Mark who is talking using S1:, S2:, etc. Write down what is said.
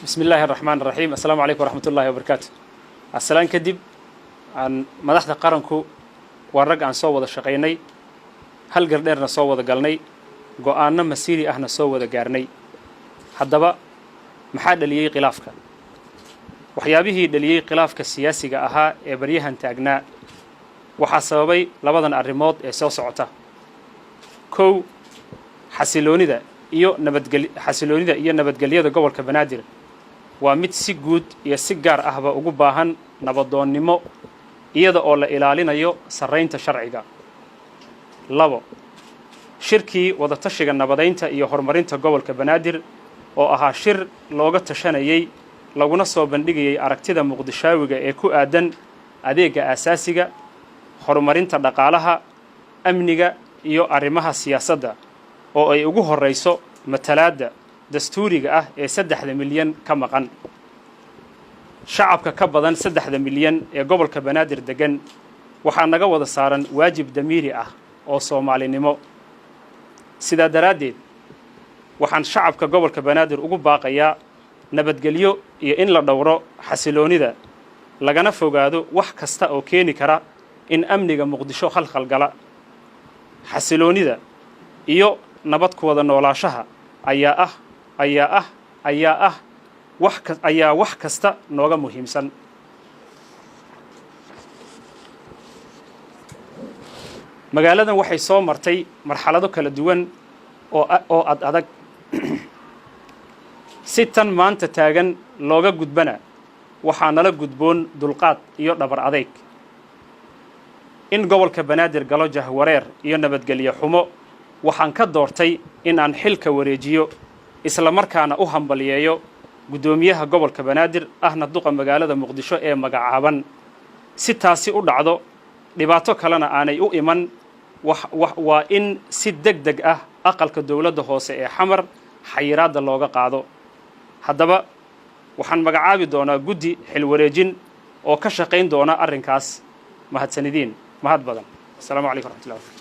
S1: بسم الله الرحمن الرحيم السلام عليكم ورحمة الله وبركاته السلام كدب عن مدحت قرنكو ورق عن صوّد الشقيني هل قدرنا صوّد قالني قانا مسيري احنا صوّد قارني حدبا محاد لي خلافك وحيابه دليل خلافك السياسي أها بريها تاجنا وحسابي لبضن الريموت سو سعته كو حسيلوني ذا حسيلوني ذا نبتقليه ذا قبل كبنادر ومت سجود يسجار أهبا وجباهن نبضون نمو ذا أول إلالينا سرين تشرعيجا لبو شركي وذا تشجع النبضين هرمرين قبل كبنادر وأها شر لوجت تشانيي laguna soo bandhigayay aragtida muqdishaawiga ee ku aadan adeega asaasiga horumarinta dhaqaalaha amniga iyo arrimaha siyaasadda oo ay ugu horeyso matalaada dastuuriga ah ee 3 milyan ka maqan shacabka ka badan 3 milyan ee gobolka Banaadir degan waxa naga wada saaran waajib damiiri ah oo Soomaalinimo sida daraadeed waxaan shacabka gobolka Banaadir ugu baaqayaa nabadgelyo iyo in la dhawro xasiloonida lagana fogaado wax kasta oo keeni kara in amniga muqdisho khalkhal gala xasiloonida iyo nabad ku wada noolaashaha ayaa wax kasta nooga muhiimsan magaaladan waxay soo martay marxalado kala duwan oo adag sitan maanta taagan looga gudbana waxaa nala gudboon dulqaad iyo dhabar adeeg in gobolka Banaadir galo jahwareer iyo nabadgelyo xumo waxaan ka doortay in aan xilka wareejiyo isla markaana u hambaliyeeyo gudoomiyaha gobolka Banaadir ahna duqa magaalada Muqdisho ee magacaaban si taasi u dhacdo dhibaato kalena aanay u iman waa in si degdeg ah aqalka dawladda hoose ee xamar xayiraadda looga qaado haddaba waxaan magacaabi doonaa guddi xil wareejin oo ka shaqayn doona arrinkaas mahad badan assalaamu calaykum warahmatullahi